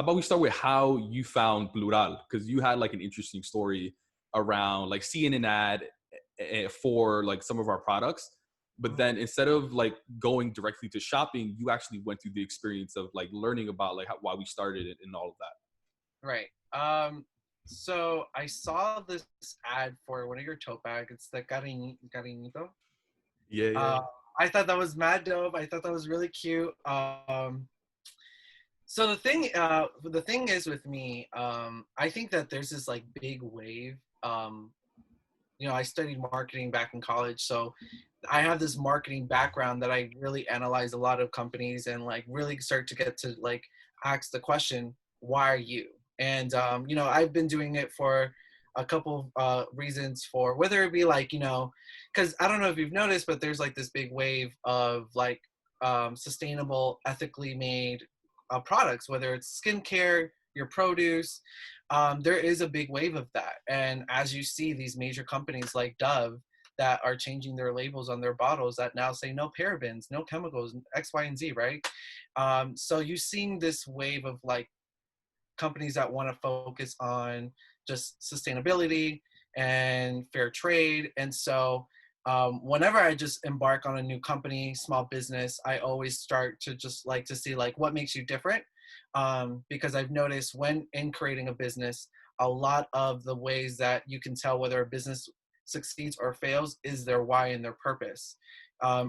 about we start with how you found Plural? Because you had like an interesting story around like seeing an ad for like some of our products, but then instead of like going directly to shopping, you actually went through the experience of like learning about like why we started it and all of that. Right. So I saw this ad for one of your tote bag. It's the cariñito. Yeah, yeah, yeah. I thought that was mad dope. I thought that was really cute. So the thing is with me, I think that there's this like big wave. I studied marketing back in college, so I have this marketing background that I really analyze a lot of companies and like really start to get to like ask the question, why are you? And I've been doing it for a couple reasons, for whether it be like, because I don't know if you've noticed, but there's like this big wave of like sustainable, ethically made products, whether it's skincare, your produce. There is a big wave of that. And as you see these major companies like Dove that are changing their labels on their bottles that now say no parabens, no chemicals, X, Y, and Z, right? So you're seeing this wave of like companies that want to focus on just sustainability and fair trade. And so whenever I just embark on a new company, small business, I always start to just like to see like what makes you different. Because I've noticed when in creating a business, a lot of the ways that you can tell whether a business succeeds or fails is their why and their purpose.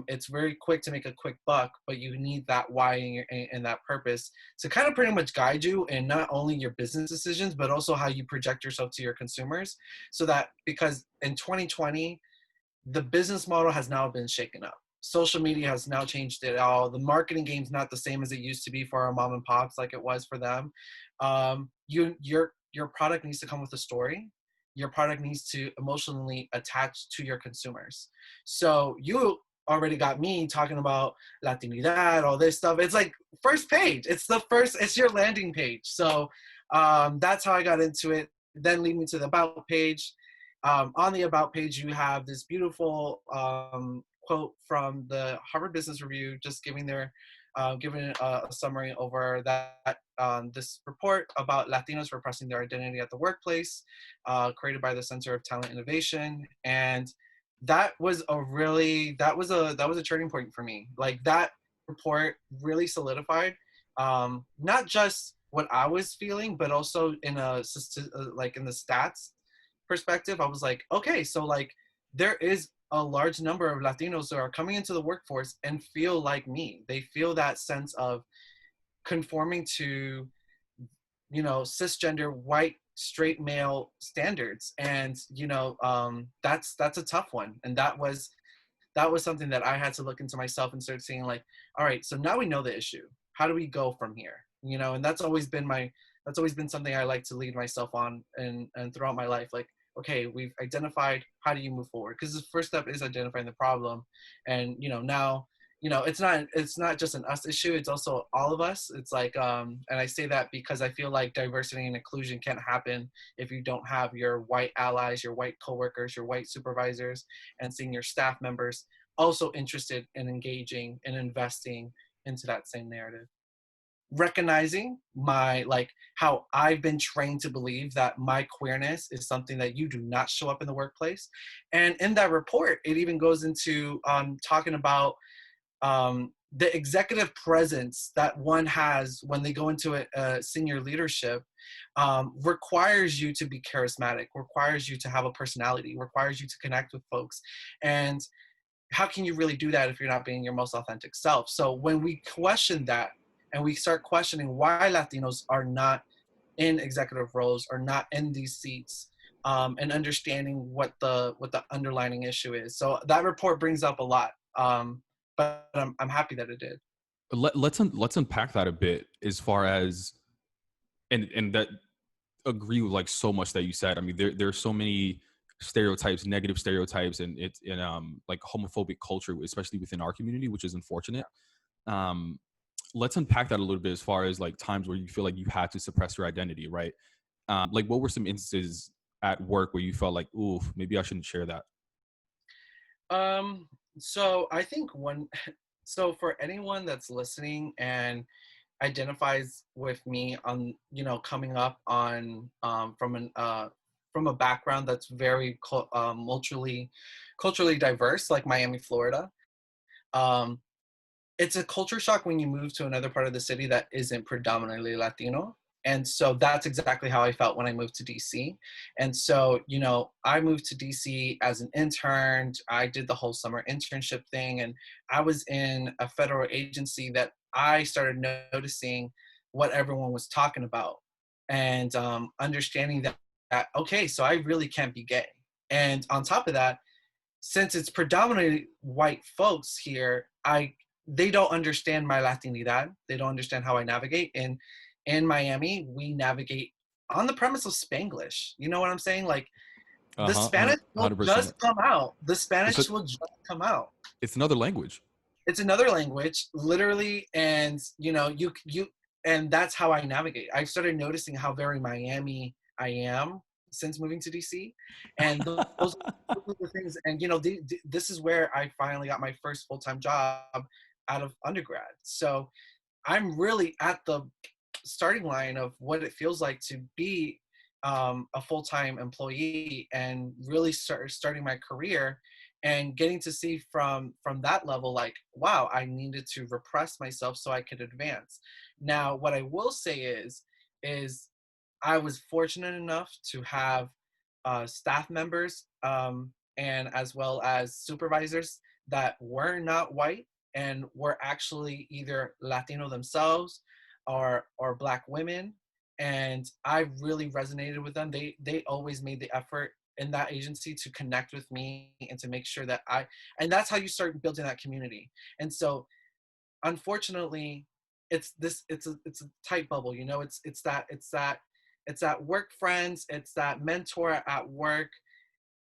It's very quick to make a quick buck, but you need that why and that purpose to kind of pretty much guide you in not only your business decisions, but also how you project yourself to your consumers. So that because in 2020, the business model has now been shaken up. Social media has now changed it all. The marketing game's not the same as it used to be for our mom and pops like it was for them. Your product needs to come with a story. Your product needs to emotionally attach to your consumers. So you already got me talking about Latinidad, all this stuff. It's like first page. It's your landing page. So that's how I got into it. Then lead me to the about page. On the about page, you have this beautiful quote from the Harvard Business Review, just giving a summary over that this report about Latinos repressing their identity at the workplace, created by the Center of Talent Innovation. And that was a turning point for me. Like that report really solidified not just what I was feeling, but also in the stats perspective. I was like, okay, so like there is a large number of Latinos that are coming into the workforce and feel like me. They feel that sense of conforming to, cisgender white straight male standards. And that's a tough one. And that was something that I had to look into myself and start seeing like, all right, so now we know the issue. How do we go from here? And that's always been something I like to lead myself on and throughout my life. Like, okay, we've identified, how do you move forward? Because the first step is identifying the problem. And, now, it's not just an us issue, it's also all of us. It's like, and I say that because I feel like diversity and inclusion can't happen if you don't have your white allies, your white coworkers, your white supervisors, and senior staff members also interested in engaging and investing into that same narrative. Recognizing how I've been trained to believe that my queerness is something that you do not show up in the workplace. And in that report, it even goes into talking about the executive presence that one has when they go into a senior leadership requires you to be charismatic, requires you to have a personality, requires you to connect with folks. And how can you really do that if you're not being your most authentic self? So when we question that, and we start questioning why Latinos are not in executive roles or not in these seats, and understanding what the underlying issue is. So that report brings up a lot, but I'm happy that it did. Let's unpack that a bit as far as and that agree with like so much that you said. I mean, there's so many stereotypes, negative stereotypes, and it's in like homophobic culture, especially within our community, which is unfortunate. Let's unpack that a little bit as far as like times where you feel like you had to suppress your identity, right? Like what were some instances at work where you felt like, ooh, maybe I shouldn't share that? So I think so for anyone that's listening and identifies with me on, coming up on from a background that's very culturally diverse, like Miami, Florida. Um, it's a culture shock when you move to another part of the city that isn't predominantly Latino. And so that's exactly how I felt when I moved to DC. And so, I moved to DC as an intern. I did the whole summer internship thing, and I was in a federal agency that I started noticing what everyone was talking about, and understanding that, okay, so I really can't be gay. And on top of that, since it's predominantly white folks here, they don't understand my Latinidad. They don't understand how I navigate. And in Miami, we navigate on the premise of Spanglish. You know what I'm saying? Like, the Uh-huh. Spanish will 100%. just come out. The It's a, Spanish will just come out. it's another language. It's another language, literally, and and that's how I navigate. I've started noticing how very Miami I am since moving to DC, and those are the things. And this is where I finally got my first full-time job out of undergrad. So I'm really at the starting line of what it feels like to be a full-time employee, and really starting my career, and getting to see from that level, like, wow, I needed to repress myself so I could advance. Now, what I will say is I was fortunate enough to have staff members, and as well as supervisors that were not white and were actually either Latino themselves or Black women. And I really resonated with them. They always made the effort in that agency to connect with me and to make sure that and that's how you start building that community. And so, unfortunately, it's a tight bubble. It's that work friends, it's that mentor at work,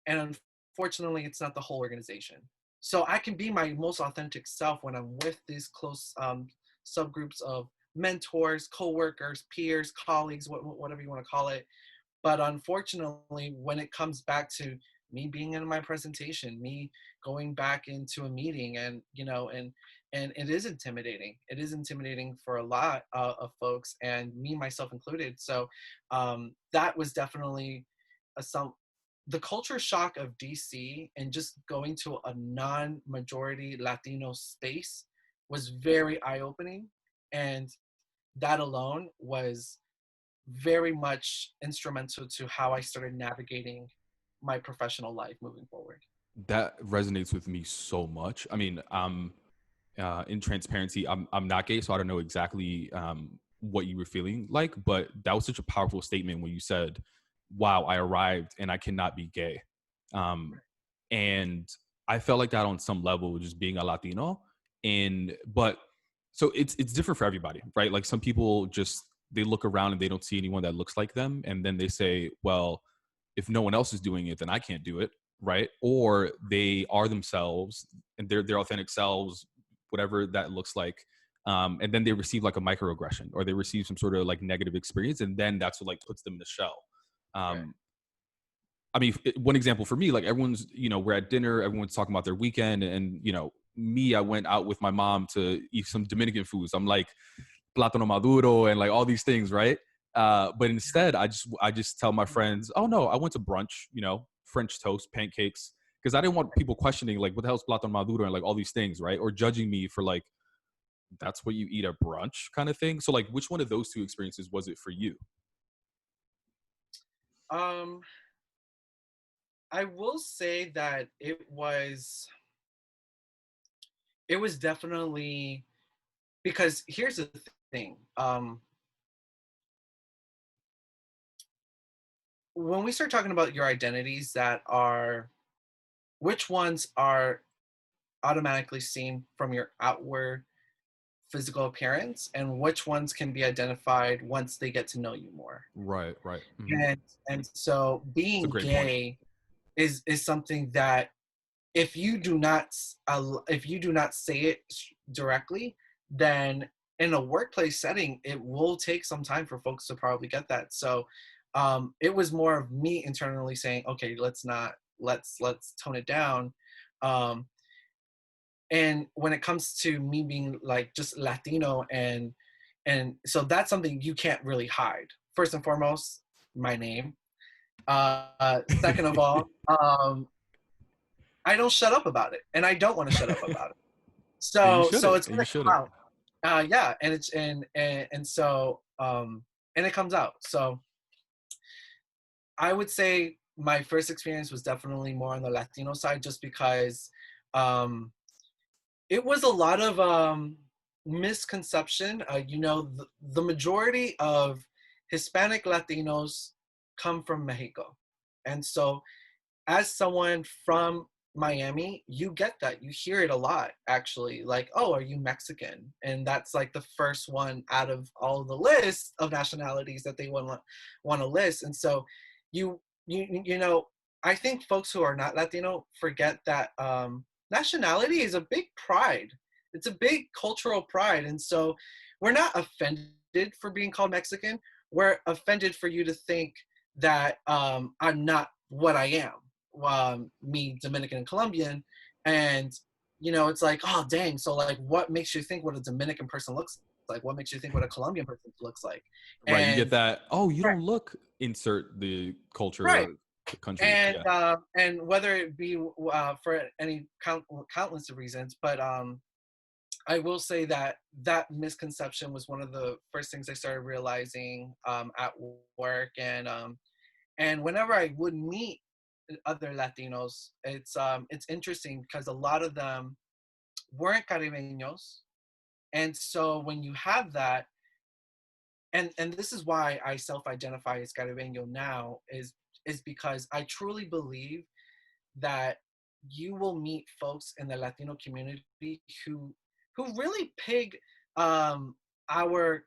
and unfortunately, it's not the whole organization. So I can be my most authentic self when I'm with these close subgroups of mentors, coworkers, peers, colleagues, whatever you want to call it. But unfortunately, when it comes back to me being in my presentation, me going back into a meeting, and it is intimidating. It is intimidating for a lot of folks, and me myself included. So that was definitely the culture shock of DC, and just going to a non-majority Latino space was very eye-opening, and that alone was very much instrumental to how I started navigating my professional life moving forward. That resonates with me so much. I mean, in transparency, I'm not gay, so I don't know exactly what you were feeling like, but that was such a powerful statement when you said, wow, I arrived and I cannot be gay. And I felt like that on some level, just being a Latino. But so it's different for everybody, right? Like, some people just, they look around and they don't see anyone that looks like them, and then they say, well, if no one else is doing it, then I can't do it, right? Or they are themselves and they're their authentic selves, whatever that looks like. And then they receive like a microaggression, or they receive some sort of like negative experience, and then that's what like puts them in the shell. Right. I mean, one example for me, like, everyone's, we're at dinner, everyone's talking about their weekend, and me, I went out with my mom to eat some Dominican foods. I'm like, plátano maduro and like all these things, right? But instead, I just tell my friends, oh no, I went to brunch, French toast, pancakes, because I didn't want people questioning like, what the hell's plátano maduro and like all these things, right? Or judging me for like, that's what you eat at brunch kind of thing. So like, which one of those two experiences was it for you? Um, I will say that it was definitely, because here's the thing. When we start talking about your identities, which ones are automatically seen from your outward physical appearance, and which ones can be identified once they get to know you more. Right, right. Mm-hmm. And so It's a being great point. gay is something that, if you do not say it directly, then in a workplace setting, it will take some time for folks to probably get that. So it was more of me internally saying, okay, let's tone it down. um, and when it comes to me being like just Latino, and And so that's something you can't really hide. First and foremost, my name. Second of all, I don't shut up about it, and I don't want to shut up about it. And you So shouldn't. it's And you gonna shouldn't. come out. Yeah, and it's and so and it comes out. So I would say my first experience was definitely more on the Latino side, just because um, it was a lot of misconception. The majority of Hispanic Latinos come from Mexico, and so as someone from Miami, you get that. You hear it a lot, actually. Like, oh, are you Mexican? And that's like the first one out of all the list of nationalities that they want to list. And so, you you know, I think folks who are not Latino forget that nationality is a big pride. It's a big cultural pride, and so we're not offended for being called Mexican. We're offended for you to think that I'm not what I am, me Dominican and Colombian, and it's like, oh dang, so like what makes you think what a Dominican person looks like? What makes you think what a Colombian person looks like? Right. You get And that. Oh, you right, don't look, insert the culture right, or the country. Yeah. and whether it be for any countless of reasons, but I will say that that misconception was one of the first things I started realizing at work, and whenever I would meet other Latinos, it's interesting because a lot of them weren't Caribeños, and so when you have that, and this is why I self-identify as Caribeño now, is because I truly believe that you will meet folks in the Latino community who really pig our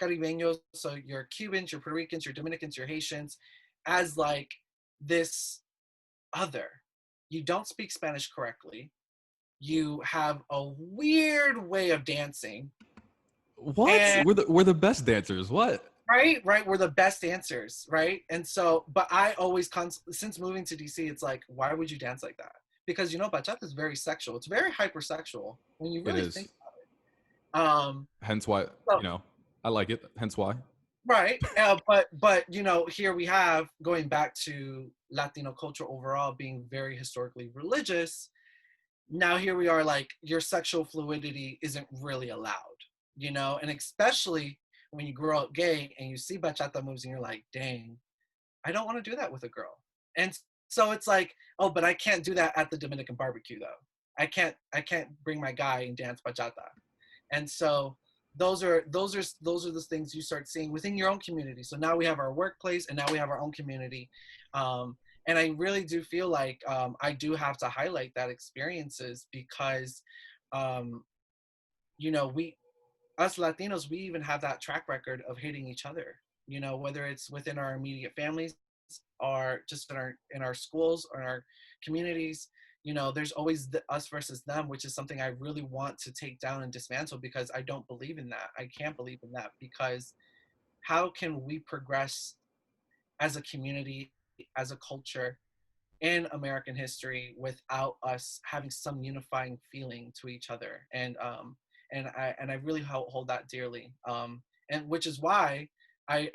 Caribeños, so your Cubans, your Puerto Ricans, your Dominicans, your Haitians, as like this other. You don't speak Spanish correctly. You have a weird way of dancing. What? And We're the best dancers. What? right, we're the best dancers, right? And so, but I always, since moving to DC, it's like, why would you dance like that? Because bachata is very sexual. It's very hypersexual when you It really think is. about it. Hence why, So, I like it. Hence why. right, but here we have, going back to Latino culture overall being very historically religious. Now here we are, like, your sexual fluidity isn't really allowed, and especially when you grow up gay and you see bachata moves and you're like, dang, I don't want to do that with a girl. And so it's like, oh, but I can't do that at the Dominican barbecue though. I can't bring my guy and dance bachata. And so those are the things you start seeing within your own community. So now we have our workplace, and now we have our own community. And I really do feel like I do have to highlight that experiences, because we, us Latinos, we even have that track record of hating each other. Whether it's within our immediate families, or just in our schools or in our communities. There's always the us versus them, which is something I really want to take down and dismantle, because I don't believe in that. I can't believe in that, because how can we progress as a community, as a culture in American history, without us having some unifying feeling to each other? And I really hold that dearly. And which is why I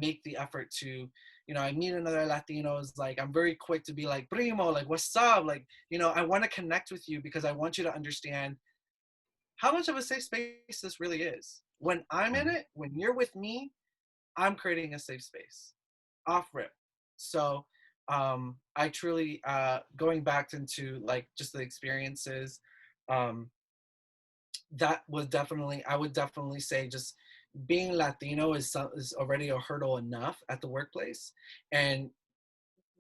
make the effort to, I meet another Latinos, like I'm very quick to be like, primo, like what's up, like, I want to connect with you, because I want you to understand how much of a safe space this really is. When I'm in it, when you're with me, I'm creating a safe space off rip. So I truly, going back into like just the experiences, um, that was definitely, I would definitely say, just being Latino is already a hurdle enough at the workplace, and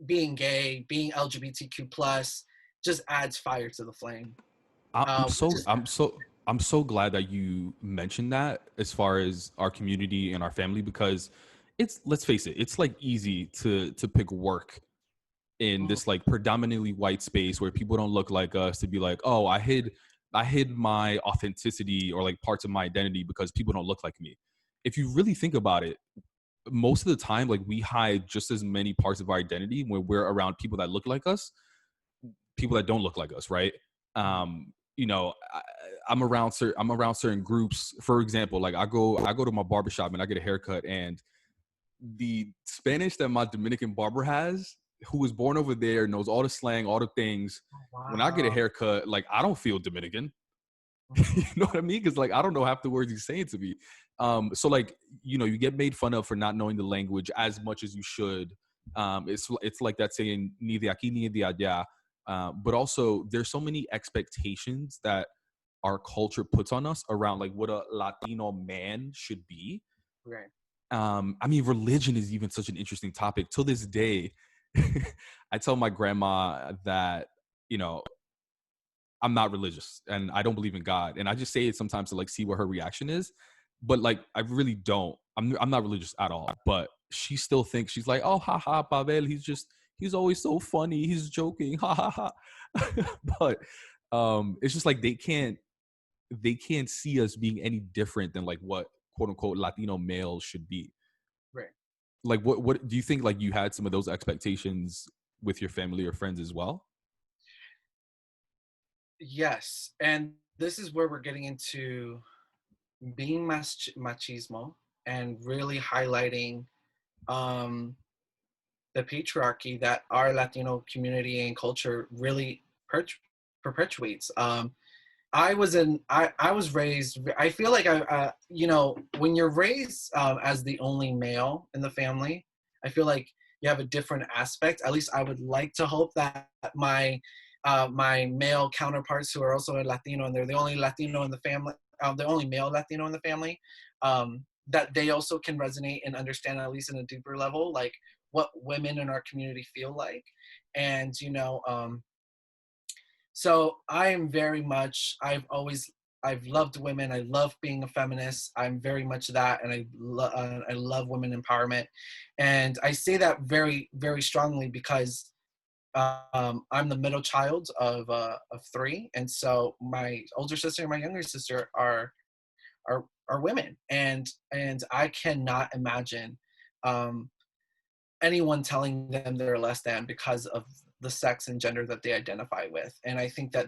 being gay, being LGBTQ plus, just adds fire to the flame. I'm Which so is I'm so I'm so glad that you mentioned that as far as our community and our family, because it's, let's face it, it's like easy to pick work in mhm, this like predominantly white space where people don't look like us, to be like, oh, I hid my authenticity or like parts of my identity because people don't look like me. If you really think about it, most of the time, like, we hide just as many parts of our identity when we're around people that look like us, people that don't look like us, right? mhm. I'm around certain groups. For example, like I go to my barbershop and I get a haircut, and the Spanish that my Dominican barber has, who was born over there, knows all the slang, all the things. When I get a Wow. haircut, like I don't feel Dominican. You Mhm. know what I mean? Because like I don't know half the words he's saying to me. So like you get made fun of for not knowing the language as much as you should. It's like that saying ni de aquí ni de allá. But also there's so many expectations that our culture puts on us around like what a Latino man should be. Right. I mean, religion is even such an interesting topic. Till this day, I tell my grandma that, you know, I'm not religious and I don't believe in God. And I just say it sometimes to like see what her reaction is. But like I really don't. I'm not religious at all. But she still thinks, she's like, oh ha ha, Pavel, he's always so funny. He's joking. Ha ha ha. But it's just like they can't see us being any different than like what quote unquote Latino males should be. Right. Like what do you think, like you had some of those expectations with your family or friends as well? Yes. And this is where we're getting into being machismo and really highlighting um, the patriarchy that our Latino community and culture really perpetuates. I was raised. I feel like when you're raised as the only male in the family, I feel like you have a different aspect. At least I would like to hope that my male counterparts who are also a Latino and they're the only Latino in the family, the only male Latino in the family, that they also can resonate and understand at least in a deeper level, like what women in our community feel like, and so I am very much, I've loved women. I love being a feminist. I'm very much that, and I love women empowerment, and I say that very very strongly because I'm the middle child of three, and so my older sister and my younger sister are women, and I cannot imagine um, anyone telling them they're less than because of the sex and gender that they identify with. And I think that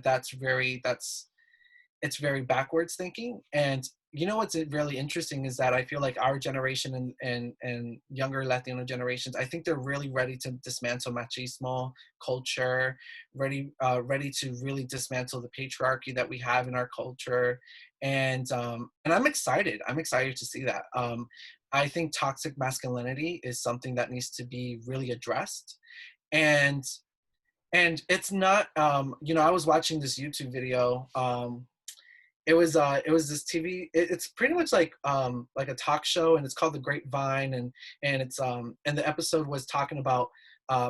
it's very backwards thinking. And what's really interesting is that I feel like our generation and younger Latino generations, I think they're really ready to dismantle machismo culture, ready to really dismantle the patriarchy that we have in our culture, and I'm excited. I'm excited to see that. I think toxic masculinity is something that needs to be really addressed, and it's not. I was watching this YouTube video. It was this TV. It's pretty much like a talk show, and it's called The Grapevine, and the episode was talking about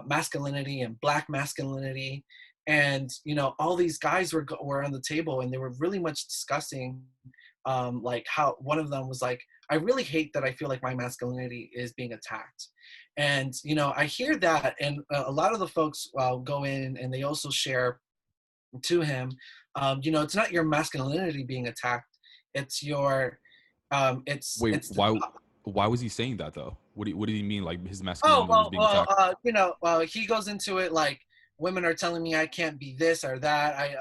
masculinity and Black masculinity, and all these guys were on the table, and they were really much discussing like how one of them was like, I really hate that I feel like my masculinity is being attacked. And I hear that, and a lot of the folks go in and they also share to him, it's not your masculinity being attacked, it's your Wait, it's the why was he saying that though? What did he mean, like his oh masculinity was well being well attacked? he goes into it like women are telling me I can't be this or that.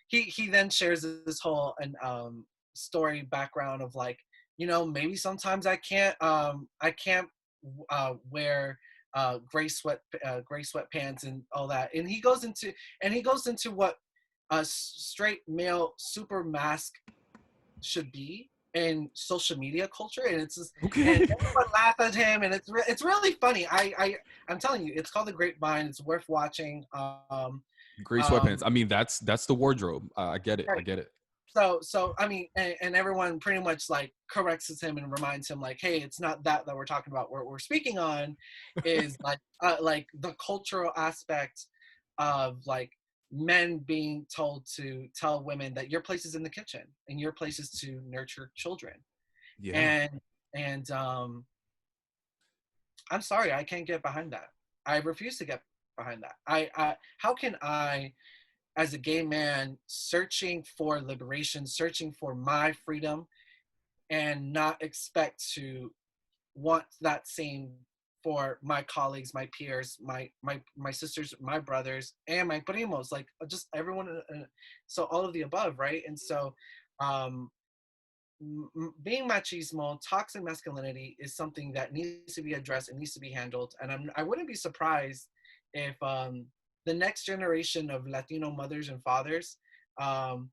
He then shares this whole and story background of like, maybe sometimes I can't wear gray sweatpants and all that, and he goes into what a straight male super mask should be in social media culture, and it's just, and Okay. everyone laugh at him, and it's really funny. I'm telling you, it's called The Grapevine. It's worth watching. Gray sweatpants. Um, I mean, that's the wardrobe. I get it. I right. get it. So I mean, and everyone pretty much like corrects him and reminds him like, hey, it's not that we're talking about. What we're speaking on is like the cultural aspect of like men being told to tell women that your place is in the kitchen and your place is to nurture children. Yeah. And I'm sorry, I can't get behind that. I refuse to get behind that. I how can I, as a gay man searching for liberation, searching for my freedom, and not expect to want that same for my colleagues, my peers, my sisters, my brothers, and my primos, like just everyone. So all of the above, right? And so, um, being machismo, toxic masculinity is something that needs to be addressed and needs to be handled. And I wouldn't be surprised if the next generation of Latino mothers and fathers um,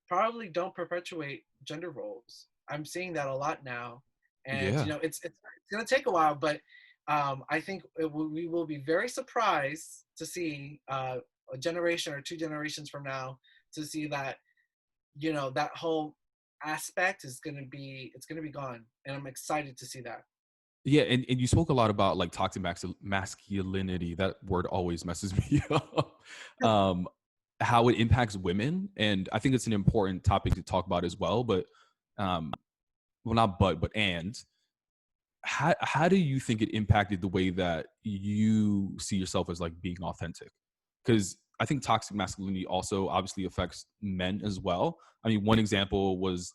probably don't perpetuate gender roles. I'm seeing that a lot now, and Yeah. it's going to take a while, but I think we will be very surprised to see a generation or two generations from now to see that that whole aspect is going to be gone, and I'm excited to see that. Yeah, and you spoke a lot about like toxic masculinity. That word always messes me up. Um, how it impacts women, and I think it's an important topic to talk about as well. But, well, not but and how do you think it impacted the way that you see yourself as like being authentic? Because I think toxic masculinity also obviously affects men as well. I mean, one example was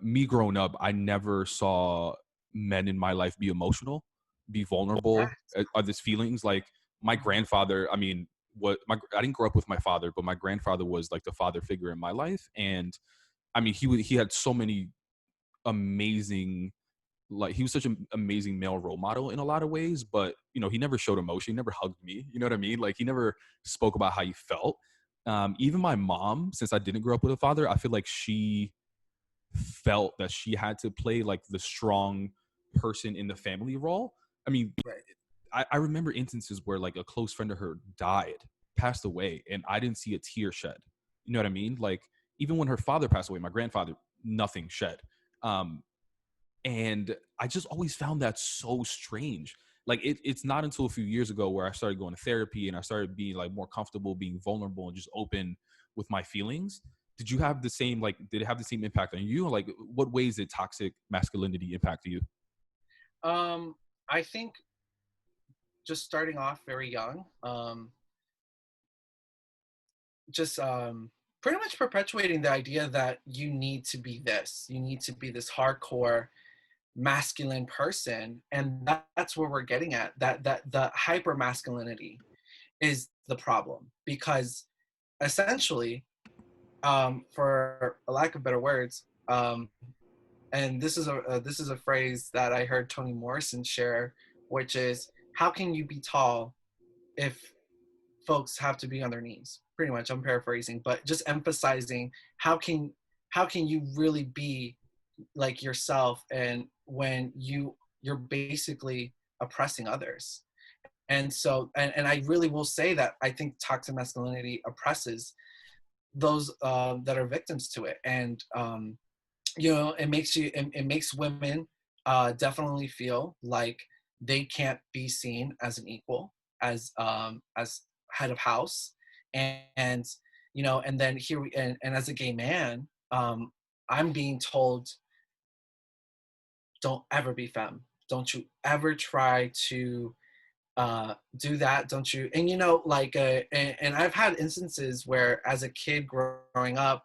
me growing up. I never saw men in my life be emotional, be vulnerable, Right. are these feelings. Like my Mhm. grandfather, I mean, I didn't grow up with my father, but my grandfather was like the father figure in my life. And I mean, he had so many amazing, like he was such an amazing male role model in a lot of ways, but he never showed emotion. He never hugged me. You know what I mean? Like he never spoke about how he felt. Even my mom, since I didn't grow up with a father, I feel like she felt that she had to play like the strong person in the family role. I mean, Right. I remember instances where like a close friend of her died, passed away, and I didn't see a tear shed. You know what I mean? Like even when her father passed away, my grandfather, nothing shed. Um, and I just always found that so strange. Like it's not until a few years ago where I started going to therapy and I started being like more comfortable being vulnerable and just open with my feelings. Did you have the same, like, did it have the same impact on you? Like what ways did toxic masculinity impact you? um I think just starting off very young, just pretty much perpetuating the idea that you need to be this, you need to be this hardcore masculine person, and that's where we're getting at, that the hyper masculinity is the problem, because essentially, for a lack of better words, and this is a phrase that I heard Toni Morrison share, which is, how can you be tall if folks have to be on their knees? Pretty much, I'm paraphrasing, but just emphasizing how can you really be like yourself, and when you're basically oppressing others. And so, and I really will say that I think toxic masculinity oppresses those that are victims to it. And it makes women definitely feel like they can't be seen as an equal, as head of house. And and then here and as a gay man, I'm being told, don't ever be femme, don't you ever try to do that, don't you. And like and I've had instances where as a kid growing up,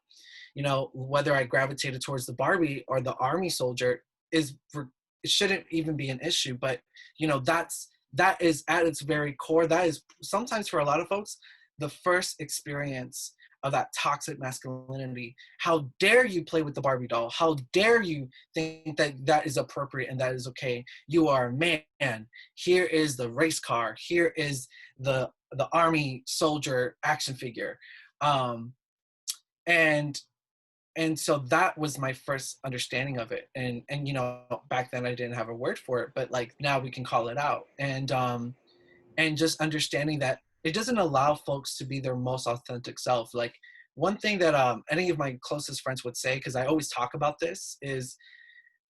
whether I gravitated towards the Barbie or the army soldier is it shouldn't even be an issue. But that is at its very core, that is sometimes for a lot of folks the first experience of that toxic masculinity. How dare you play with the Barbie doll? How dare you think that that is appropriate and that is okay? You are a man. Here is the race car. Here is the army soldier action figure. Um, and and so that was my first understanding of it. And back then I didn't have a word for it, but like now we can call it out. And just understanding that it doesn't allow folks to be their most authentic self. Like one thing that any of my closest friends would say, because I always talk about this, is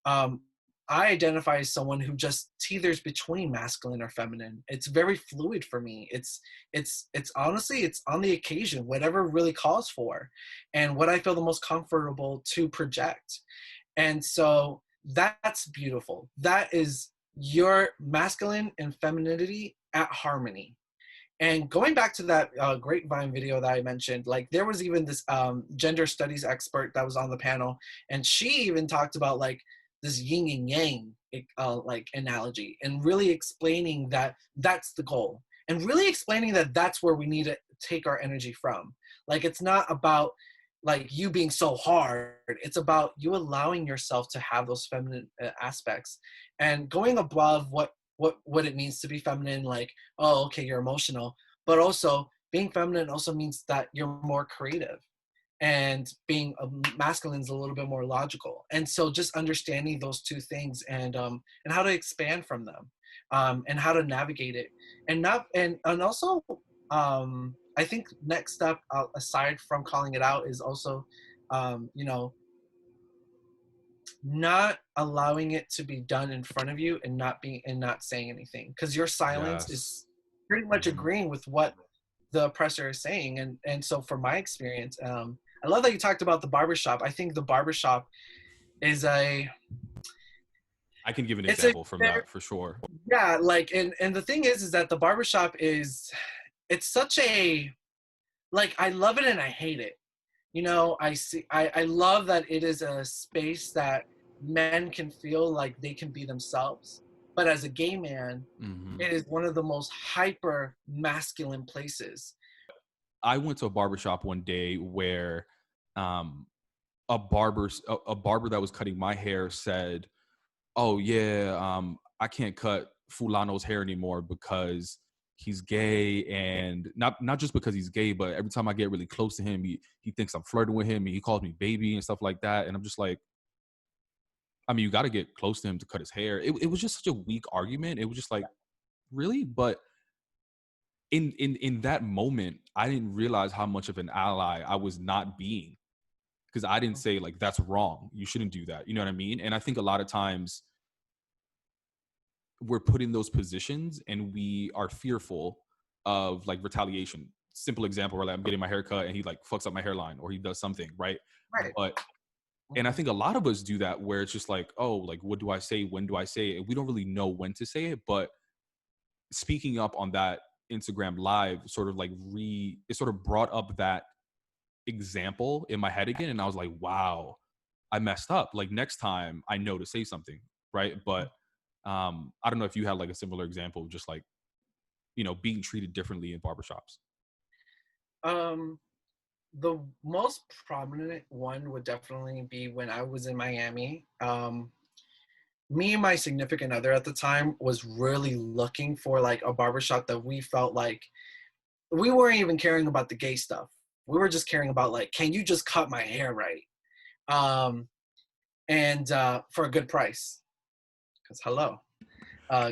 um, I identify as someone who just teeters between masculine or feminine. It's very fluid for me. It's honestly, it's on the occasion, whatever really calls for, and what I feel the most comfortable to project. And so that's beautiful. That is your masculine and femininity at harmony. And going back to that Grapevine video that I mentioned, like there was even this gender studies expert that was on the panel, and she even talked about like this yin and yang like analogy, and really explaining that that's the goal, and really explaining that that's where we need to take our energy from. Like, it's not about like you being so hard, it's about you allowing yourself to have those feminine aspects and going above what it means to be feminine. Like, oh, okay, you're emotional, but also being feminine also means that you're more creative, and being masculine is a little bit more logical. And so just understanding those two things, and how to expand from them, and how to navigate it, and not and also I think next step, aside from calling it out, is also you know, not allowing it to be done in front of you, and not saying anything, because your silence Yes. is pretty much Mhm. agreeing with what the oppressor is saying. And so from my experience, I love that you talked about the barbershop. I think the barbershop is I can give an it's a example from very, that for sure. yeah, like, and the thing is that the barbershop is, it's such a, like, I love it and I hate it. You know, I love that it is a space that men can feel like they can be themselves. But as a gay man, Hmm. it is one of the most hyper masculine places. I went to a barbershop one day where um, a barber that was cutting my hair said, "Oh yeah, I can't cut Fulano's hair anymore because he's gay, and not just because he's gay, but every time I get really close to him, he thinks I'm flirting with him, and he calls me baby and stuff like that." And I'm just like, I mean, you got to get close to him to cut his hair. It was just such a weak argument. It was just like, really? But in that moment, I didn't realize how much of an ally I was not being, because I didn't say like that's wrong. You shouldn't do that. You know what I mean? And I think a lot of times we're put in those positions and we are fearful of like retaliation. Simple example where like I'm getting my hair cut and he like fucks up my hairline or he does something, right? Right. But and I Mhm. think a lot of us do that where it's just like, oh, like what do I say? When do I say it? And we don't really know when to say it. But speaking up on that Instagram live sort of like it sort of brought up that example in my head again. And I was like, wow, I messed up. Like next time I know to say something, right? But I don't know if you had like a similar example of just like, being treated differently in barbershops. Um, the most prominent one would definitely be when I was in Miami. Me and my significant other at the time was really looking for like a barbershop that we felt like we weren't even caring about the gay stuff. We were just caring about like, can you just cut my hair right? Um, and for a good price. Because hello,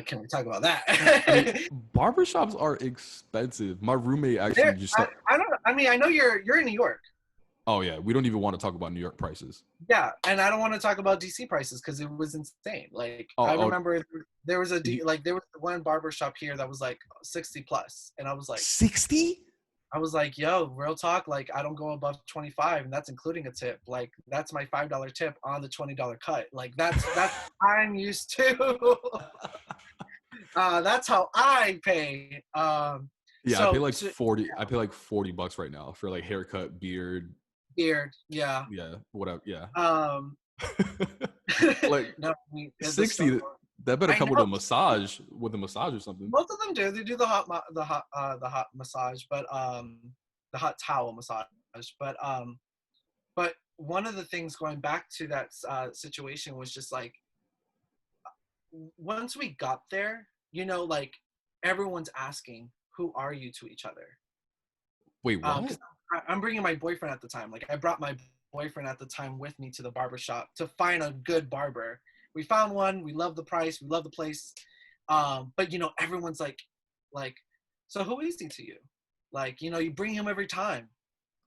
can we talk about I mean, that? barbershops are expensive. My roommate actually There, just started. I don't. I mean, I know you're in New York. Oh yeah, we don't even want to talk about New York prices. Yeah, and I don't want to talk about DC prices because it was insane. Like I Oh, remember there was you, like there was one barber shop here that was like 60 plus, and 60? I was like, yo, real talk, like I don't go above 25, and that's including a tip. Like that's my $5 tip on the $20 cut. Like that's I'm used to. That's how I pay. Yeah, I pay like So 40. I pay like $40 right now for like haircut, beard. beard, yeah. Yeah, whatever. Yeah, Um, like no, I mean, the 60. struggle. That better I come with know. a massage or something. Most of them do. They do the hot massage, but the hot towel massage. But but one of the things going back to that situation was just like once we got there, you know, like everyone's asking, "Who are you?" to each other. Wait, Because what? I'm bringing my boyfriend at the time. Like I brought my boyfriend at the time with me to the barber shop to find a good barber. We found one. We love the price. We love the place. But you know, everyone's like, so who is he to you? Like, you know, you bring him every time.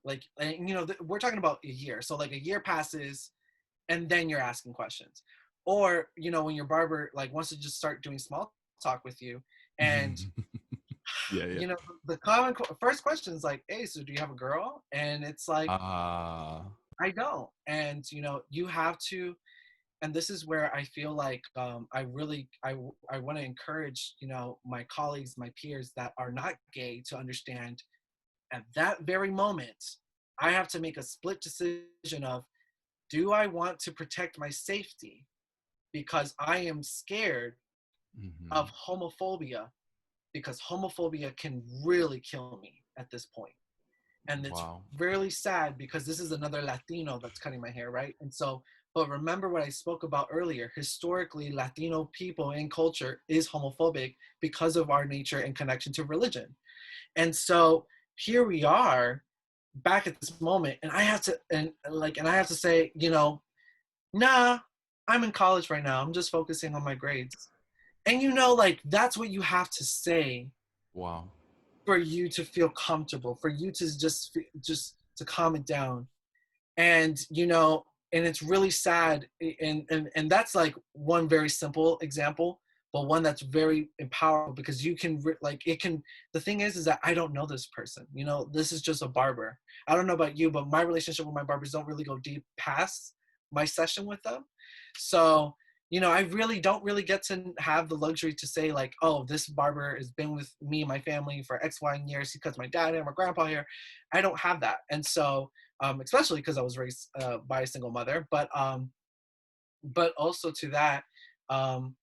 Like, and, you know, we're talking about a year. So like a year passes, and then you're asking questions, or you know, when your barber like wants to just start doing small talk with you, and Yeah, yeah. you know, the common first question is like, hey, so do you have a girl? And it's like, Uh I don't. And you know, you have to, and this is where I feel like I really I want to encourage, you know, my colleagues, my peers that are not gay to understand at that very moment I have to make a split decision of, do I want to protect my safety because I am scared Mm-hmm. of homophobia, because homophobia can really kill me at this point. And it's Wow. really sad because this is another Latino that's cutting my hair, right? And so, but remember what I spoke about earlier. Historically, Latino people and culture is homophobic because of our nature and connection to religion. And so here we are back at this moment, and I have to, and I have to say, nah, I'm in college right now. I'm just focusing on my grades. And like that's what you have to say Wow. for you to feel comfortable, for you to just to calm it down. And and it's really sad, and that's like one very simple example, but one that's very empowering, because you can like it can the thing is that I don't know this person. This is just a barber. I don't know about you, but my relationship with my barbers don't really go deep past my session with them. So I really don't really get to have the luxury to say like, oh, this barber has been with me and my family for X, Y, and years. He cuts my dad and my grandpa hair. I don't have that. And so, especially because I was raised by a single mother, but also to that, um,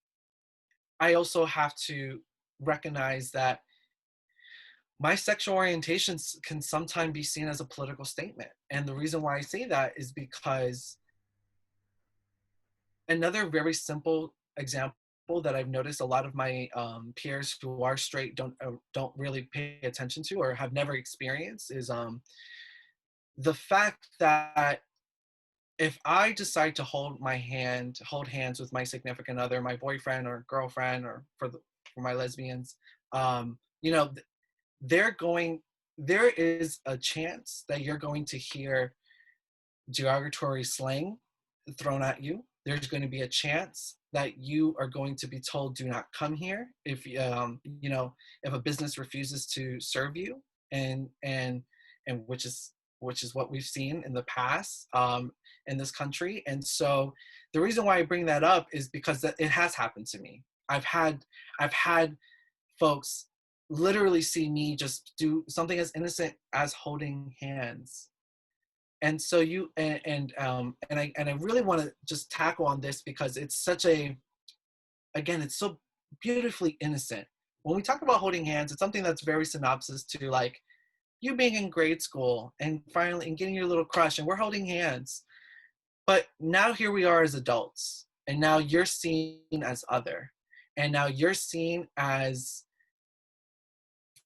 I also have to recognize that my sexual orientations can sometimes be seen as a political statement. And the reason why I say that is because another very simple example that I've noticed a lot of my peers who are straight don't really pay attention to or have never experienced is the fact that if I decide to hold hands with my significant other, my boyfriend or girlfriend, or for my lesbians, um, you know, they're going. There is a chance that you're going to hear derogatory slang thrown at you. There's going to be a chance that you are going to be told, "Do not come here." If a business refuses to serve you, and which is what we've seen in the past in this country. And so, the reason why I bring that up is because it has happened to me. I've had folks literally see me just do something as innocent as holding hands. And so and I really want to just tackle on this because it's such again, it's so beautifully innocent. When we talk about holding hands, it's something that's very synopsis to like you being in grade school and finally and getting your little crush, and we're holding hands. But now here we are as adults, and now you're seen as other, and now you're seen as,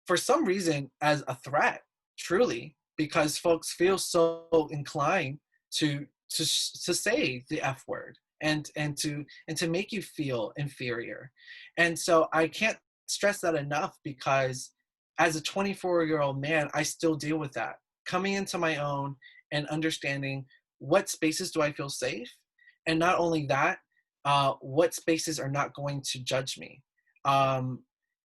for some reason, as a threat, truly, because folks feel so inclined to say the F word and to make you feel inferior. And so I can't stress that enough, because as a 24-year-old man, I still deal with that. Coming into my own and understanding what spaces do I feel safe, and not only that, what spaces are not going to judge me. And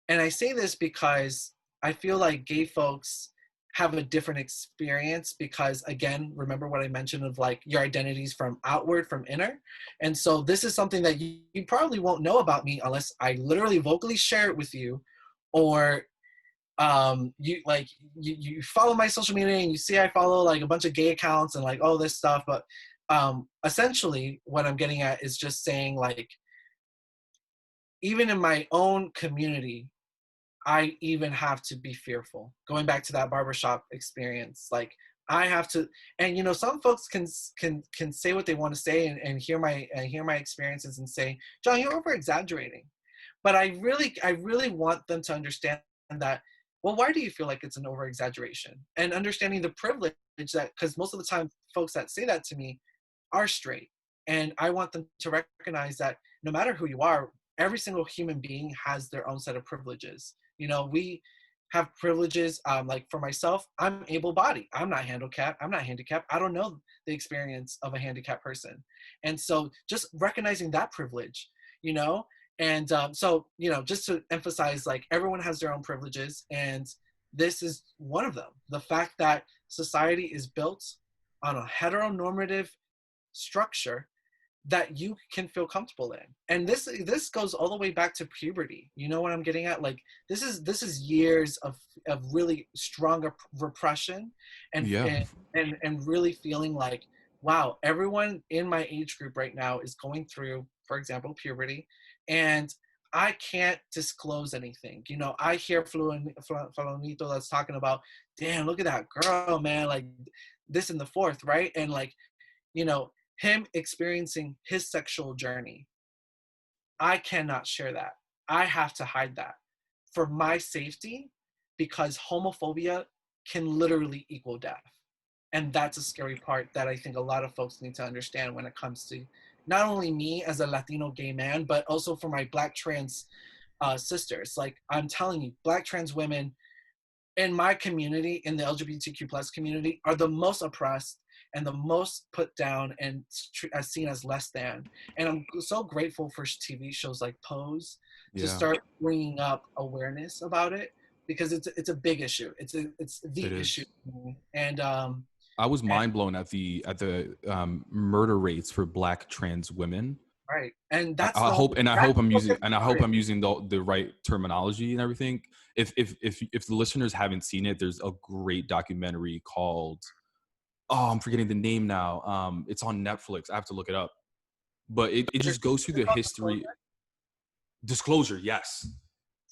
I say this because I feel like gay folks have a different experience because, again, remember what I mentioned of like your identities from outward, from inner. And so this is something that you probably won't know about me unless I literally vocally share it with you, or you follow my social media and you see I follow like a bunch of gay accounts and like all this stuff. But essentially what I'm getting at is just saying, like, even in my own community, I even have to be fearful. Going back to that barbershop experience, like I have to, and some folks can say what they want to say and hear my experiences and say, Jhon, you're over exaggerating. But I really want them to understand that, well, why do you feel like it's an over exaggeration? And understanding the privilege that, because most of the time folks that say that to me are straight. And I want them to recognize that no matter who you are, every single human being has their own set of privileges. We have privileges. Like for myself, I'm able-bodied. I'm not handicapped. I don't know the experience of a handicapped person. And so just recognizing that privilege, and so, just to emphasize, like, everyone has their own privileges, and this is one of them. The fact that society is built on a heteronormative structure that you can feel comfortable in. And this goes all the way back to puberty. You know what I'm getting at? Like, this is years of really strong repression and Yeah. and really feeling like, wow, everyone in my age group right now is going through for example, puberty, and I can't disclose anything. You know, I hear Fulanito that's talking about, damn, look at that girl, man, like this in the fourth, right? And like, you know, him experiencing his sexual journey. I cannot share that. I have to hide that for my safety, because homophobia can literally equal death. And that's a scary part that I think a lot of folks need to understand when it comes to not only me as a Latino gay man, but also for my Black trans sisters. Like, I'm telling you, Black trans women in my community, in the LGBTQ plus community, are the most oppressed and the most put down and as seen as less than. And I'm so grateful for TV shows like Pose to Yeah, start bringing up awareness about it, because it's a big issue. It's it the issue. is. And I was and mind blown at the murder rates for Black trans women. right, and I hope, and that's the focus I about hope it. I'm using the right terminology and everything. If the listeners haven't seen it, there's a great documentary called, oh, I'm forgetting the name now. It's on Netflix. I have to look it up. But it just goes through the history. Disclosure, yes.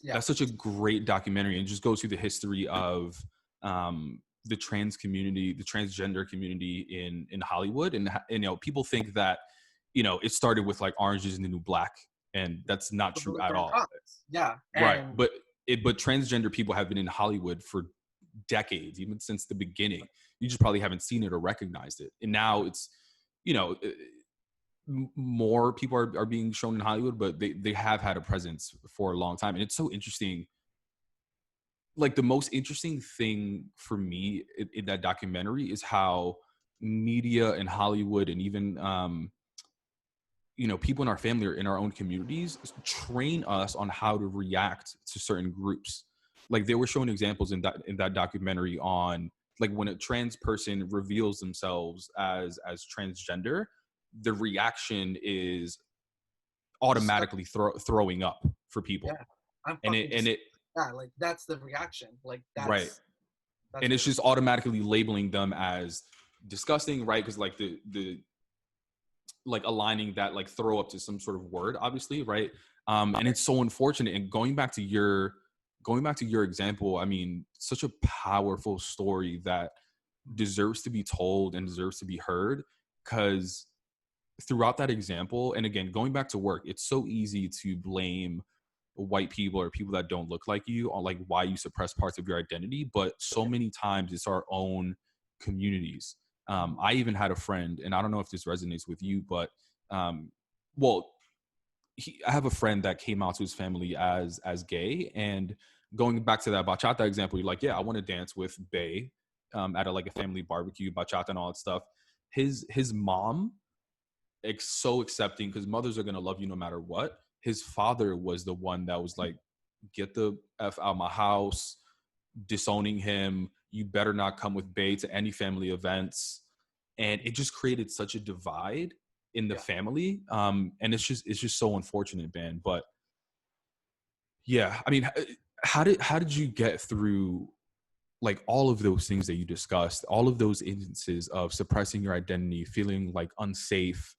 Yeah, That's such a great documentary, and just goes through the history of the trans community, the transgender community in Hollywood. And you know, people think that, you know, it started with like Orange is the New Black, and that's not true at different all. topics. Yeah, Right. and But transgender people have been in Hollywood for decades, even since the beginning. You just probably haven't seen it or recognized it. And now it's, you know, more people are being shown in Hollywood, but they have had a presence for a long time. And it's so interesting. Like, the most interesting thing for me in that documentary is how media and Hollywood, and even you know, people in our family or in our own communities, train us on how to react to certain groups. Like, they were showing examples in that documentary on, like, when a trans person reveals themselves as transgender, the reaction is discuss. automatically throwing up for people. Yeah, I'm and fucking it and just, it yeah, like that's the reaction. Like right, that's and what it's it is. just automatically labeling them as disgusting, right? Because like the like aligning that like throw up to some sort of word, obviously, right? And it's so unfortunate. And going back to your example, I mean, such a powerful story that deserves to be told and deserves to be heard. Because throughout that example, and again, going back to work, it's so easy to blame white people or people that don't look like you on like why you suppress parts of your identity, but so many times it's our own communities. I even had a friend, and I don't know if this resonates with you, but well, I have a friend that came out to his family as gay. And going back to that bachata example, you're like, yeah, I want to dance with Bay at like a family barbecue, bachata and all that stuff. His mom, so accepting, because mothers are gonna love you no matter what. His father was the one that was like, get the F out my house, disowning him. You better not come with Bay to any family events. And it just created such a divide in the Yeah. family. And it's just so unfortunate, man. But yeah, I mean, how did you get through like all of those things that you discussed, all of those instances of suppressing your identity, feeling like unsafe,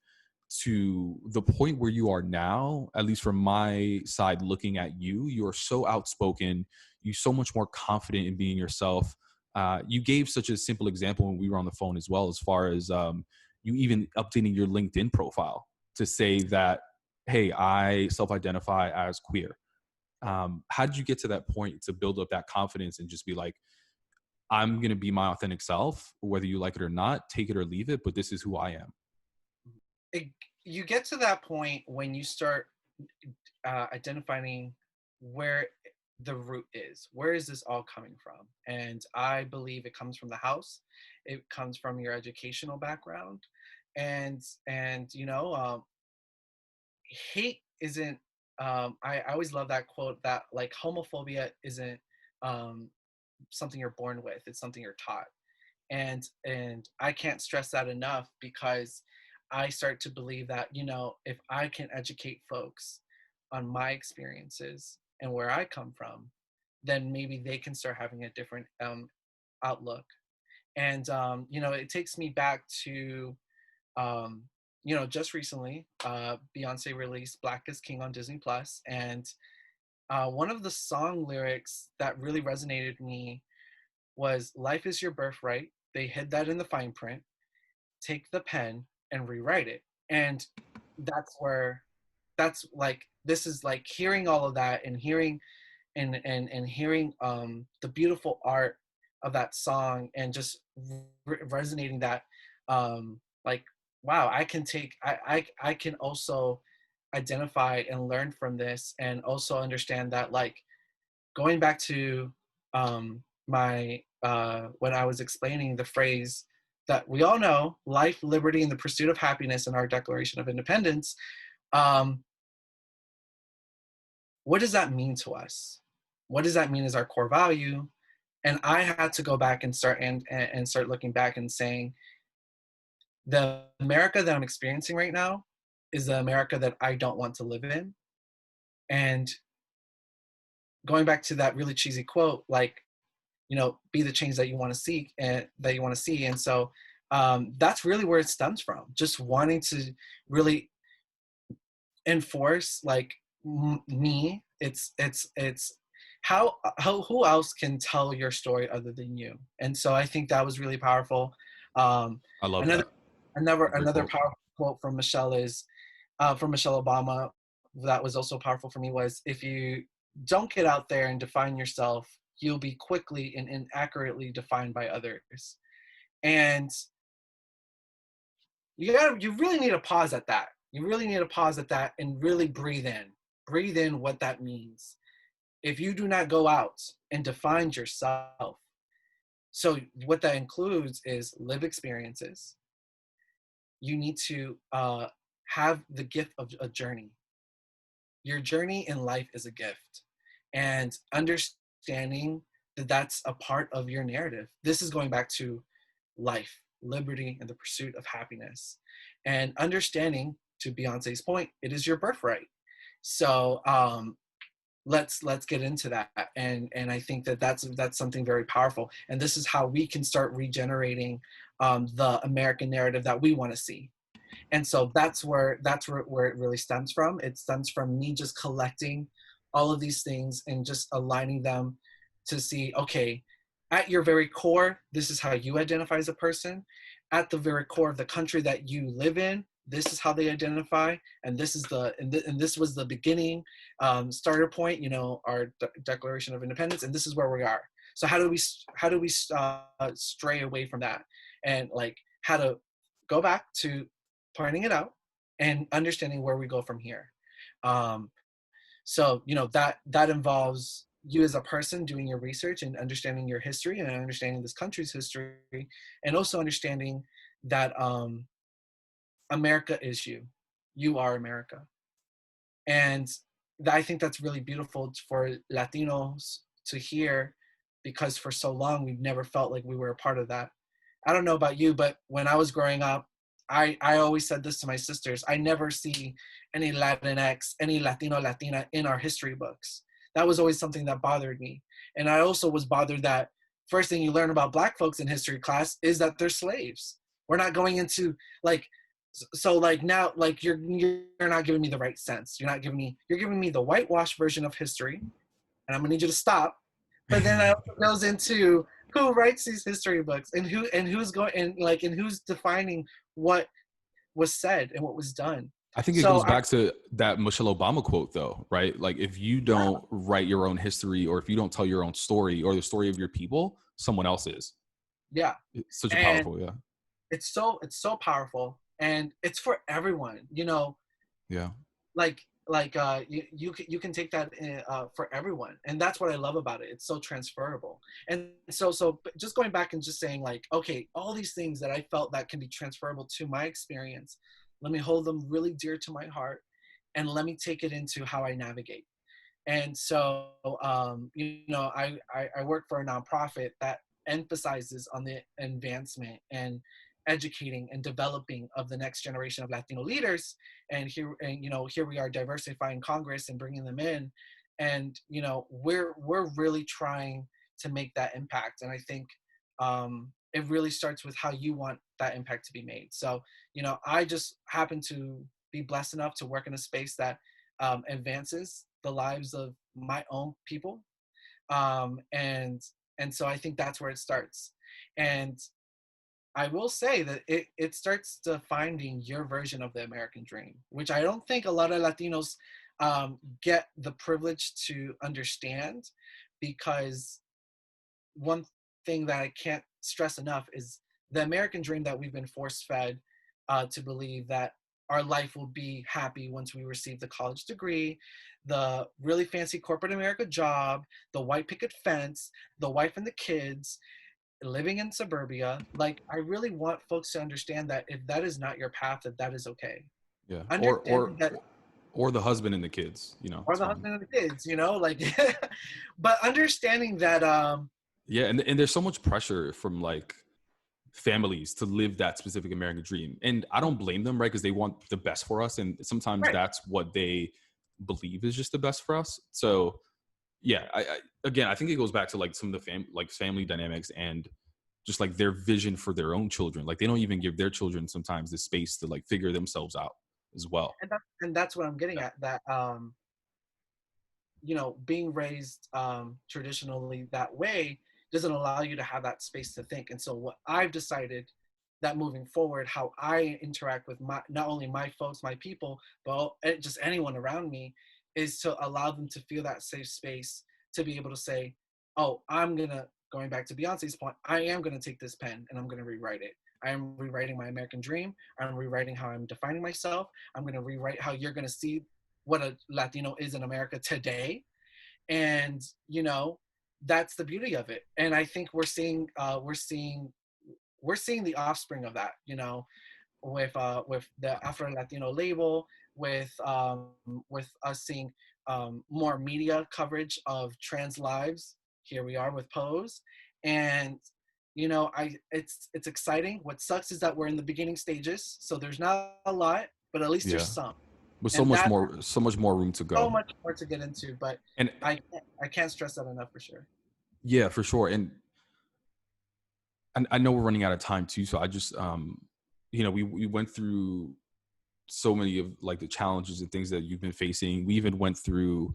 to the point where you are now? At least from my side looking at you, you are so outspoken, you so much more confident in being yourself. You gave such a simple example when we were on the phone as well, as far as you even updating your LinkedIn profile to say that, hey, I self-identify as queer. How did you get to that point to build up that confidence and just be like, I'm going to be my authentic self, whether you like it or not, take it or leave it, but this is who I am? it, you get to that point when you start identifying where the root is. Where is this all coming from? And I believe it comes from the house. It comes from your educational background, and you know, hate isn't. I always love that quote that like homophobia isn't um, something you're born with. It's something you're taught. And I can't stress that enough, because I start to believe that, you know, if I can educate folks on my experiences and where I come from, then maybe they can start having a different outlook. And you know, it takes me back to um, just recently, Beyonce released Black is King on Disney Plus, and one of the song lyrics that really resonated with me was "Life is your birthright." They hid that in the fine print. Take the pen and rewrite it, and that's where that's like this is like hearing all of that and hearing and hearing the beautiful art of that song and just resonating that like wow, I can take I can also identify and learn from this, and also understand that, like, going back to my when I was explaining the phrase that we all know, life, liberty, and the pursuit of happiness in our Declaration of Independence. um, what does that mean to us? What does that mean as our core value? And I had to go back and start looking back and saying, the America that I'm experiencing right now is the America that I don't want to live in. And going back to that really cheesy quote, like, be the change that you want to seek and that you want to see. And so that's really where it stems from. Just wanting to really enforce, like, me. It's how who else can tell your story other than you? And so I think that was really powerful. I love Another that. Great another quote. powerful quote from Michelle is from Michelle Obama, that was also powerful for me, was, if you don't get out there and define yourself, you'll be quickly and inaccurately defined by others. And you really need to pause at that. You really need to pause at that and really breathe in what that means. If you do not go out and define yourself, so what that includes is live experiences. You need to have the gift of a journey. Your journey in life is a gift, and understanding that that's a part of your narrative. This is going back to life, liberty, and the pursuit of happiness, and understanding, to Beyonce's point, it is your birthright. So let's get into that. And I think that that's something very powerful, and this is how we can start regenerating the American narrative that we want to see. And so where it really stems from. It stems from me just collecting all of these things and just aligning them to see, okay, at your very core, this is how you identify as a person. At the very core of the country that you live in, this is how they identify. And this is and this was the beginning starter point, our Declaration of Independence, and this is where we are. So how do we stray away from that, and like how to go back to pointing it out and understanding where we go from here. Um, so that involves you as a person doing your research and understanding your history and understanding this country's history, and also understanding that America is you. You are America. And I think that's really beautiful for Latinos to hear, because for so long we've never felt like we were a part of that. I don't know about you, but when I was growing up, I always said this to my sisters: I never see any Latinx, any Latino, Latina in our history books. That was always something that bothered me. And I also was bothered that first thing you learn about Black folks in history class is that they're slaves. We're not going into, like, so like now, like, you're not giving me the right sense. You're giving me the whitewashed version of history, and I'm gonna need you to stop. But then it also goes into who writes these history books, and who's going, and who's defining what was said and what was done. I think it So goes back to that Michelle Obama quote, though, right? Like, if you don't write your own history, or if you don't tell your own story or the story of your people, someone else is. yeah, It's such a and powerful, yeah. it's so powerful, and it's for everyone. Yeah. You can take that for everyone, and that's what I love about it. It's so transferable. And so just going back and just saying, like, okay, all these things that I felt that can be transferable to my experience, let me hold them really dear to my heart, and let me take it into how I navigate. And so I work for a nonprofit that emphasizes on the advancement and educating and developing of the next generation of Latino leaders. And here we are diversifying Congress and bringing them in, and we're really trying to make that impact. And I think it really starts with how you want that impact to be made. So, you know, I just happen to be blessed enough to work in a space that advances the lives of my own people. And so I think that's where it starts. And I will say that it starts defining your version of the American dream, which I don't think a lot of Latinos get the privilege to understand, because one thing that I can't stress enough is the American dream that we've been force fed to believe that our life will be happy once we receive the college degree, the really fancy corporate America job, the white picket fence, the wife and the kids, living in suburbia. Like, I really want folks to understand that if that is not your path, that is okay. Yeah. Understanding that, Or the husband and the kids, you know, or it's the fine. husband and the kids, you know, like, but understanding that, Yeah, and there's so much pressure from like families to live that specific American dream, and I don't blame them, right? Because they want the best for us, and sometimes right. that's what they believe is just the best for us. So yeah, again, I think it goes back to like some of the family dynamics and just like their vision for their own children. Like they don't even give their children sometimes the space to like figure themselves out as well. And that's what I'm getting at, that, you know, being raised traditionally that way doesn't allow you to have that space to think. And so what I've decided, that moving forward, how I interact with my, not only my folks, my people, but just anyone around me, is to allow them to feel that safe space to be able to say, oh, going back to Beyonce's point, I am gonna take this pen and I'm gonna rewrite it. I am rewriting my American dream. I'm rewriting how I'm defining myself. I'm gonna rewrite how you're gonna see what a Latino is in America today. And, you know, that's the beauty of it. And I think we're seeing the offspring of that, you know, with the Afro Latino label, with us seeing more media coverage of trans lives. Here we are with Pose. And, you know, it's exciting. What sucks is that we're in the beginning stages, so there's not a lot, but at least Yeah, there's some. with And that, so much more room to so go. much more to get into, but And I can't stress that enough, for sure. yeah, for sure. And I know we're running out of time too, so I just you know, we went through so many of like the challenges and things that you've been facing. We even went through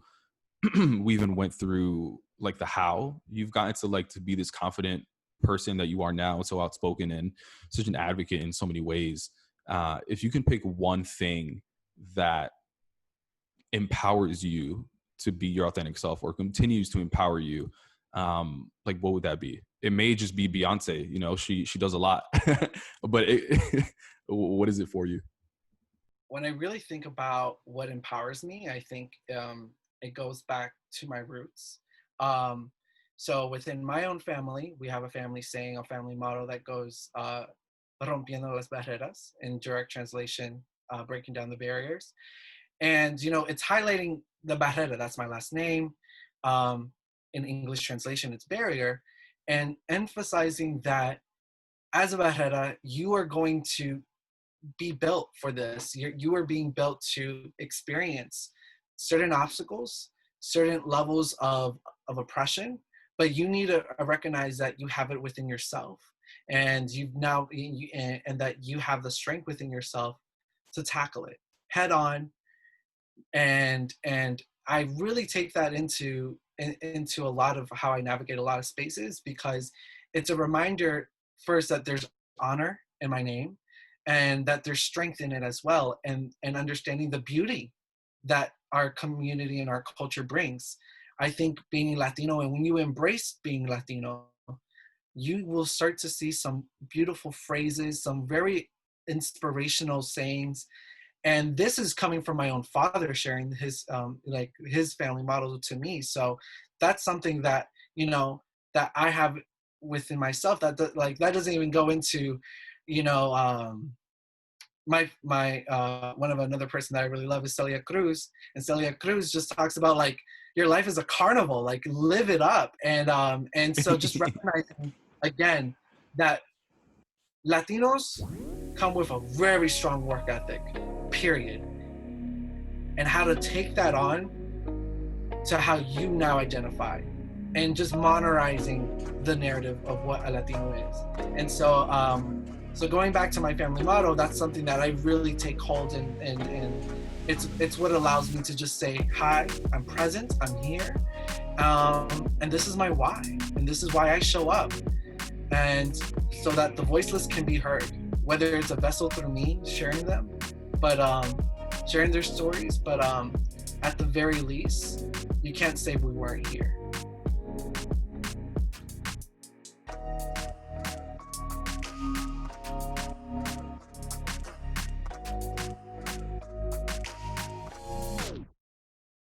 like the how you've gotten to like to be this confident person that you are now, so outspoken and such an advocate in so many ways. If you can pick one thing that empowers you to be your authentic self or continues to empower you, like what would that be? It may just be Beyonce, you know, she does a lot, but what is it for you? When I really think about what empowers me, I think it goes back to my roots. Um, so within my own family, we have a family saying, a family motto that goes, rompiendo las barreras, in direct translation, breaking down the barriers. And, you know, it's highlighting the barrera, that's my last name. In English translation, it's barrier, and emphasizing that as a barrera, you are going to be built for this. You are being built to experience certain obstacles, certain levels of oppression, but you need to recognize that you have it within yourself, and and that you have the strength within yourself to tackle it head on. And I really take that into a lot of how I navigate a lot of spaces, because it's a reminder, first, that there's honor in my name, and that there's strength in it as well, and understanding the beauty that our community and our culture brings. I think being Latino, and when you embrace being Latino, you will start to see some beautiful phrases, some very inspirational sayings. And this is coming from my own father sharing his like his family model to me. So that's something that, you know, that I have within myself, like that doesn't even go into, you know, my one of another person that I really love is Celia Cruz, and Celia Cruz just talks about like, your life is a carnival, like live it up. And so just recognizing again that Latinos come with a very strong work ethic, period, and how to take that on to how you now identify, and just modernizing the narrative of what a Latino is. And so So going back to my family motto, that's something that I really take hold in, and it's what allows me to just say, hi, I'm present, I'm here, and this is my why, and this is why I show up, and so that the voiceless can be heard, whether it's a vessel through me sharing them, but sharing their stories, but at the very least, you can't say we weren't here.